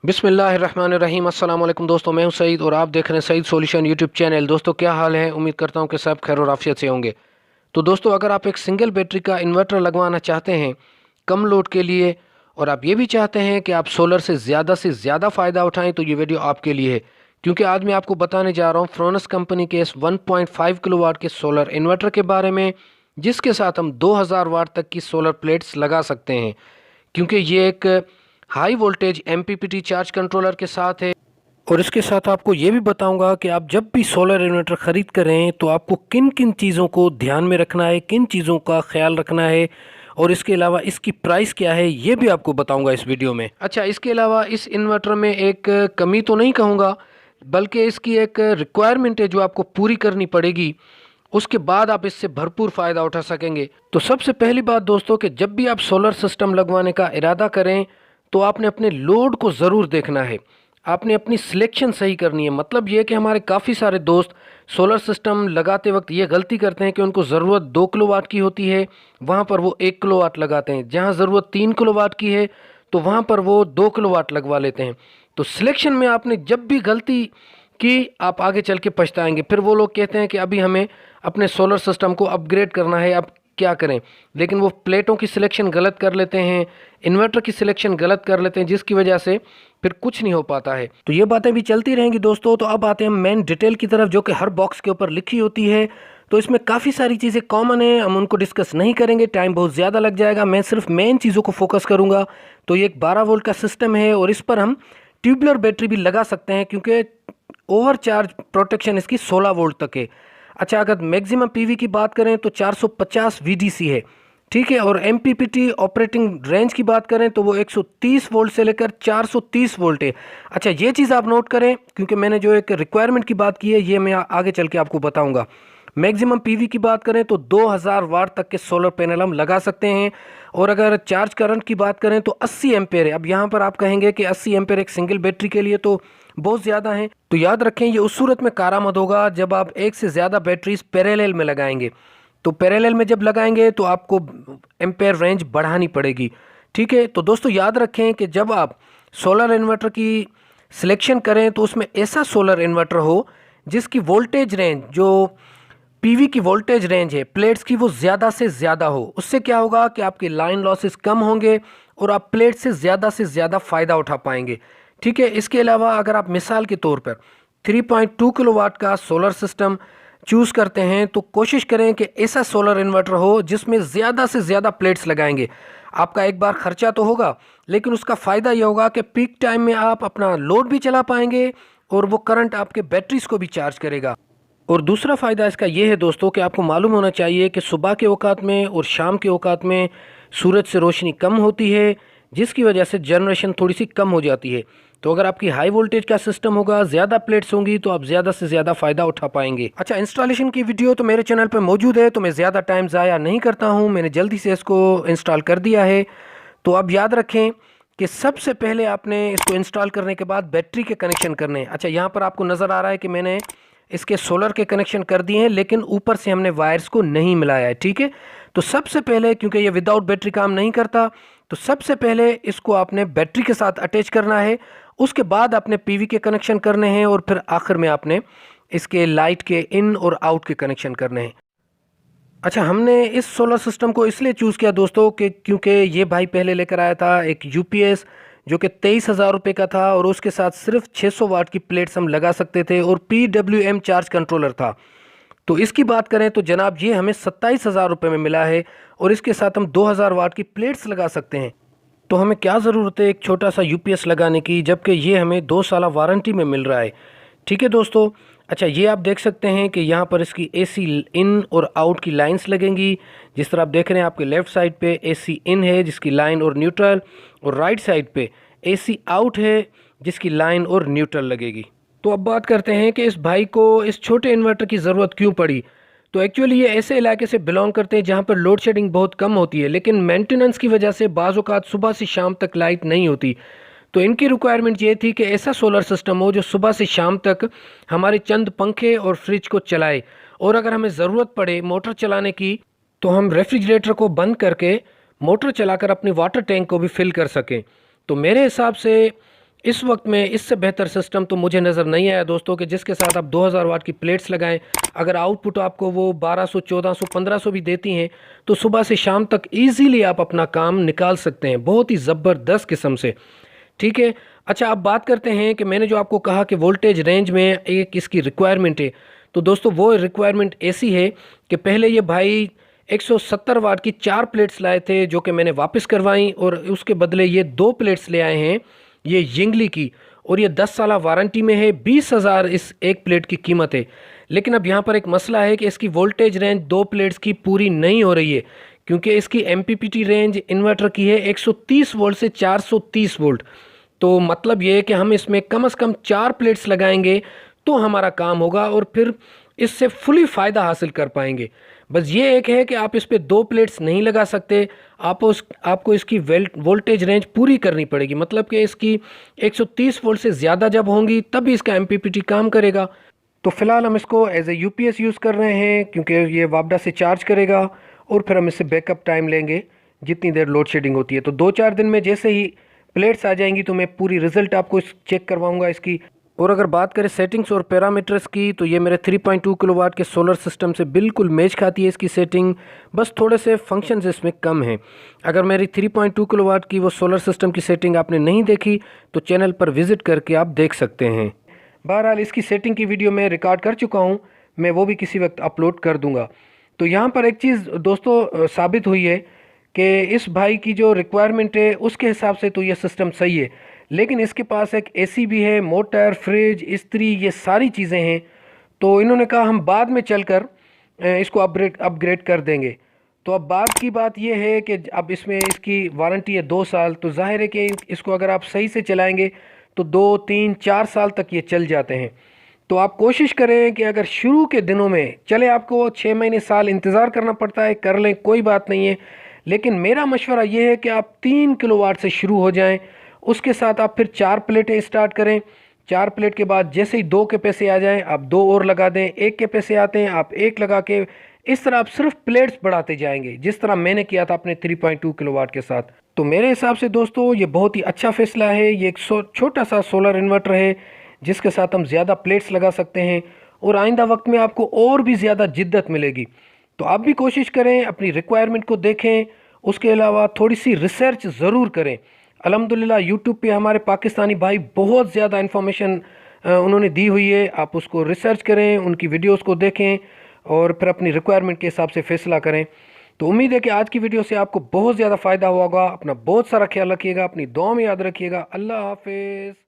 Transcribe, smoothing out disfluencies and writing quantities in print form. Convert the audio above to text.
बिस्मिल्लाहिर्रहमानिर्रहीम। अस्सलाम वालेकुम दोस्तों, मैं हूं सईद और आप देख रहे हैं सईद सॉल्यूशन यूट्यूब चैनल। दोस्तों क्या हाल है? उम्मीद करता हूं कि सब खैर और आफियत से होंगे। तो दोस्तों अगर आप एक सिंगल बैटरी का इन्वर्टर लगवाना चाहते हैं कम लोड के लिए, और आप ये भी चाहते हैं कि आप सोलर से ज़्यादा फ़ायदा उठाएं, तो ये वीडियो आपके लिए है। क्योंकि आज मैं आपको बताने जा रहा हूँ फ्रोनस कंपनी के इस 1.5 किलोवाट के सोलर इन्वर्टर के बारे में, जिसके साथ हम 2000 वाट तक की सोलर प्लेट्स लगा सकते हैं। क्योंकि ये एक high voltage MPPT charge controller के साथ है। और इसके साथ आपको ये भी बताऊंगा कि आप जब भी सोलर इन्वर्टर ख़रीद करें तो आपको किन किन चीज़ों को ध्यान में रखना है, किन चीज़ों का ख्याल रखना है, और इसके अलावा इसकी प्राइस क्या है ये भी आपको बताऊंगा इस वीडियो में। अच्छा, इसके अलावा इस इन्वर्टर में एक कमी तो नहीं कहूँगा, बल्कि इसकी एक रिक्वायरमेंट है जो आपको पूरी करनी पड़ेगी, उसके बाद आप इससे भरपूर फ़ायदा उठा सकेंगे। तो सबसे पहली बात दोस्तों कि जब भी आप सोलर सिस्टम लगवाने का इरादा करें तो आपने अपने लोड को ज़रूर देखना है। आपने अपनी सिलेक्शन सही करनी है। मतलब ये कि हमारे काफ़ी सारे दोस्त सोलर सिस्टम लगाते वक्त ये गलती करते हैं कि उनको ज़रूरत 2 किलोवाट की होती है, वहाँ पर वो 1 किलोवाट लगाते हैं। जहाँ ज़रूरत 3 किलोवाट की है तो वहाँ पर वो 2 किलोवाट लगवा लेते हैं। तो सिलेक्शन में आपने जब भी गलती की, आप आगे चल के पछताएंगे। फिर वो लोग कहते हैं कि अभी हमें अपने सोलर सिस्टम को अपग्रेड करना है, अब क्या करें? लेकिन वो प्लेटों की सिलेक्शन गलत कर लेते हैं, इन्वर्टर की सिलेक्शन गलत कर लेते हैं, जिसकी वजह से फिर कुछ नहीं हो पाता है। तो ये बातें भी चलती रहेंगी दोस्तों। तो अब आते हैं मेन डिटेल की तरफ, जो कि हर बॉक्स के ऊपर लिखी होती है। तो इसमें काफ़ी सारी चीज़ें कॉमन हैं, हम उनको डिस्कस नहीं करेंगे, टाइम बहुत ज़्यादा लग जाएगा। मैं सिर्फ मेन चीज़ों को फोकस करूँगा। तो ये एक 12 वोल्ट का सिस्टम है और इस पर हम ट्यूबुलर बैटरी भी लगा सकते हैं, क्योंकि ओवर चार्ज प्रोटेक्शन इसकी 16 वोल्ट तक है। अच्छा, अगर मैक्सिमम पीवी की बात करें तो 450 वीडीसी है, ठीक है। और एमपीपीटी ऑपरेटिंग रेंज की बात करें तो वो 130 वोल्ट से लेकर 430 वोल्ट है। अच्छा, ये चीज़ आप नोट करें, क्योंकि मैंने जो एक रिक्वायरमेंट की बात की है ये मैं आगे चल के आपको बताऊंगा। मैक्सिमम पीवी की बात करें तो 2000 वाट तक के सोलर पैनल हम लगा सकते हैं। और अगर चार्ज करंट की बात करें तो 80 एम्पेयर है। अब यहाँ पर आप कहेंगे कि 80 एम्पेयर एक सिंगल बैटरी के लिए तो बहुत ज़्यादा है। तो याद रखें, ये उस सूरत में कारआमद होगा जब आप एक से ज़्यादा बैटरीज पैरेलल में लगाएंगे। तो पैरेलल में जब लगाएंगे तो आपको एम्पेयर रेंज बढ़ानी पड़ेगी, ठीक है। तो दोस्तों याद रखें कि जब आप सोलर इन्वर्टर की सिलेक्शन करें तो उसमें ऐसा सोलर इन्वर्टर हो जिसकी वोल्टेज रेंज, जो पीवी की वोल्टेज रेंज है प्लेट्स की, वो ज़्यादा से ज़्यादा हो। उससे क्या होगा कि आपके लाइन लॉसेस कम होंगे और आप प्लेट से ज़्यादा फ़ायदा उठा पाएंगे, ठीक है। इसके अलावा अगर आप मिसाल के तौर पर 3.2 किलोवाट का सोलर सिस्टम चूज़ करते हैं तो कोशिश करें कि ऐसा सोलर इन्वर्टर हो जिसमें ज़्यादा से ज़्यादा प्लेट्स लगाएंगे। आपका एक बार खर्चा तो होगा, लेकिन उसका फ़ायदा यह होगा कि पीक टाइम में आप अपना लोड भी चला पाएंगे और वो करंट आपके बैटरीज को भी चार्ज करेगा। और दूसरा फ़ायदा इसका ये है दोस्तों कि आपको मालूम होना चाहिए कि सुबह के औकात में और शाम के औकात में सूरज से रोशनी कम होती है, जिसकी वजह से जनरेशन थोड़ी सी कम हो जाती है। तो अगर आपकी हाई वोल्टेज का सिस्टम होगा, ज़्यादा प्लेट्स होंगी, तो आप ज़्यादा से ज़्यादा फ़ायदा उठा पाएंगे। अच्छा, इंस्टॉलेशन की वीडियो तो मेरे चैनल पर मौजूद है, तो मैं ज़्यादा टाइम ज़ाया नहीं करता हूँ, मैंने जल्दी से इसको इंस्टॉल कर दिया है। तो अब याद रखें कि सबसे पहले आपने इसको इंस्टॉल करने के बाद बैटरी के कनेक्शन करने हैं। अच्छा, यहाँ पर आपको नज़र आ रहा है कि मैंने इसके सोलर के कनेक्शन कर दिए हैं, लेकिन ऊपर से हमने वायर्स को नहीं मिलाया है, ठीक है। तो सबसे पहले, क्योंकि ये विदाउट बैटरी काम नहीं करता, तो सबसे पहले इसको आपने बैटरी के साथ अटैच करना है। उसके बाद आपने पीवी के कनेक्शन करने हैं और फिर आखिर में आपने इसके लाइट के इन और आउट के कनेक्शन करने हैं। अच्छा, हमने इस सोलर सिस्टम को इसलिए चूज़ किया दोस्तों कि क्योंकि ये भाई पहले लेकर आया था एक यूपीएस जो कि 23,000 रुपये का था, और उसके साथ सिर्फ 600 वाट की प्लेट्स हम लगा सकते थे, और PWM चार्ज कंट्रोलर था। तो इसकी बात करें तो जनाब ये हमें 27,000 रुपये में मिला है, और इसके साथ हम 2000 वाट की प्लेट्स लगा सकते हैं। तो हमें क्या ज़रूरत है एक छोटा सा यूपीएस लगाने की, जबकि ये हमें 2 साल वारंटी में मिल रहा है, ठीक है दोस्तों। अच्छा, ये आप देख सकते हैं कि यहाँ पर इसकी एसी इन और आउट की लाइंस लगेंगी। जिस तरह आप देख रहे हैं, आपके लेफ़्ट साइड पे एसी इन है जिसकी लाइन और न्यूट्रल, और राइट साइड पे एसी आउट है जिसकी लाइन और न्यूट्रल लगेगी। तो अब बात करते हैं कि इस भाई को इस छोटे इन्वर्टर की ज़रूरत क्यों पड़ी। तो एक्चुअली ये ऐसे इलाके से बिलोंग करते हैं जहाँ पर लोड शेडिंग बहुत कम होती है, लेकिन मेंटेनेंस की वजह से बाज़ औक़ात सुबह से शाम तक लाइट नहीं होती। तो इनकी रिक्वायरमेंट ये थी कि ऐसा सोलर सिस्टम हो जो सुबह से शाम तक हमारे चंद पंखे और फ्रिज को चलाए, और अगर हमें ज़रूरत पड़े मोटर चलाने की तो हम रेफ्रिजरेटर को बंद करके मोटर चलाकर अपनी वाटर टैंक को भी फिल कर सकें। तो मेरे हिसाब से इस वक्त में इससे बेहतर सिस्टम तो मुझे नज़र नहीं आया दोस्तों कि जिसके साथ आप 2000 वाट की प्लेट्स लगाएं। अगर आउटपुट आपको वो 1200, 1400, 1500 भी देती हैं तो सुबह से शाम तक इजीली आप अपना काम निकाल सकते हैं, बहुत ही ज़बरदस्त किस्म से। ठीक है। अच्छा, अब बात करते हैं कि मैंने जो आपको कहा कि वोल्टेज रेंज में एक इसकी रिक्वायरमेंट है, तो दोस्तों वो रिक्वायरमेंट ऐसी है कि पहले ये भाई 170 वाट की 4 प्लेट्स लाए थे जो कि मैंने वापस करवाई, और उसके बदले ये 2 प्लेट्स ले आए हैं ये यिंगली की, और ये 10 साल वारंटी में है। 20,000 इस एक प्लेट की कीमत है। लेकिन अब यहाँ पर एक मसला है कि इसकी वोल्टेज रेंज 2 प्लेट्स की पूरी नहीं हो रही है, क्योंकि इसकी MPPT रेंज इन्वर्टर की है 130 वोल्ट से 430 वोल्ट। तो मतलब ये है कि हम इसमें कम से कम 4 प्लेट्स लगाएंगे तो हमारा काम होगा, और फिर इससे फुली फ़ायदा हासिल कर पाएंगे। बस ये एक है कि आप इस पे 2 प्लेट्स नहीं लगा सकते, आपको इसकी वोल्टेज रेंज पूरी करनी पड़ेगी। मतलब कि इसकी 130 वोल्ट से ज़्यादा जब होंगी तभी इसका MPPT काम करेगा। तो फ़िलहाल हम इसको एज ए UPS यूज़ कर रहे हैं, क्योंकि ये वापडा से चार्ज करेगा, और फिर हम इससे बैकअप टाइम लेंगे जितनी देर लोड शेडिंग होती है। तो 2-4 दिन में जैसे ही प्लेट्स आ जाएंगी तो मैं पूरी रिज़ल्ट आपको चेक करवाऊंगा इसकी। और अगर बात करें सेटिंग्स और पैरामीटर्स की, तो ये मेरे 3.2 किलोवाट के सोलर सिस्टम से बिल्कुल मैच खाती है इसकी सेटिंग, बस थोड़े से फंक्शंस इसमें कम हैं। अगर मेरी 3.2 किलोवाट की वो सोलर सिस्टम की सेटिंग आपने नहीं देखी तो चैनल पर विज़िट करके आप देख सकते हैं। बहरहाल इसकी सेटिंग की वीडियो मैं रिकॉर्ड कर चुका हूँ, मैं वो भी किसी वक्त अपलोड कर दूँगा। तो यहाँ पर एक चीज़ दोस्तों साबित हुई है कि इस भाई की जो रिक्वायरमेंट है उसके हिसाब से तो ये सिस्टम सही है, लेकिन इसके पास एक AC भी है, मोटर, फ्रिज, इस्त्री, ये सारी चीज़ें हैं। तो इन्होंने कहा हम बाद में चलकर इसको अपग्रेड कर देंगे। तो अब बात की बात ये है कि अब इसमें इसकी वारंटी है 2 साल, तो जाहिर है कि इसको अगर आप सही से चलाएंगे तो 2, 3, 4 साल तक ये चल जाते हैं। तो आप कोशिश करें कि अगर शुरू के दिनों में चले आपको 6 महीने, साल इंतज़ार करना पड़ता है, कर लें, कोई बात नहीं है। लेकिन मेरा मशवरा ये है कि आप 3 किलोवाट से शुरू हो जाएं, उसके साथ आप फिर 4 प्लेटें स्टार्ट करें। 4 प्लेट के बाद जैसे ही 2 के पैसे आ जाएं आप 2 और लगा दें, 1 के पैसे आते हैं आप 1 लगा के, इस तरह आप सिर्फ प्लेट्स बढ़ाते जाएंगे, जिस तरह मैंने किया था अपने 3.2 किलोवाट के साथ। तो मेरे हिसाब से दोस्तों ये बहुत ही अच्छा फैसला है। ये एक छोटा सा सोलर इन्वर्टर है जिसके साथ हम ज़्यादा प्लेट्स लगा सकते हैं, और आइंदा वक्त में आपको और भी ज़्यादा जिद्दत मिलेगी। तो आप भी कोशिश करें, अपनी रिक्वायरमेंट को देखें, उसके अलावा थोड़ी सी रिसर्च ज़रूर करें। अल्हम्दुलिल्लाह यूट्यूब पे हमारे पाकिस्तानी भाई बहुत ज़्यादा इन्फॉर्मेशन उन्होंने दी हुई है, आप उसको रिसर्च करें, उनकी वीडियोस को देखें, और फिर अपनी रिक्वायरमेंट के हिसाब से फ़ैसला करें। तो उम्मीद है कि आज की वीडियो से आपको बहुत ज़्यादा फ़ायदा होगा। अपना बहुत सारा ख्याल रखिएगा, अपनी दुआ में याद रखिएगा। अल्लाह हाफिज़।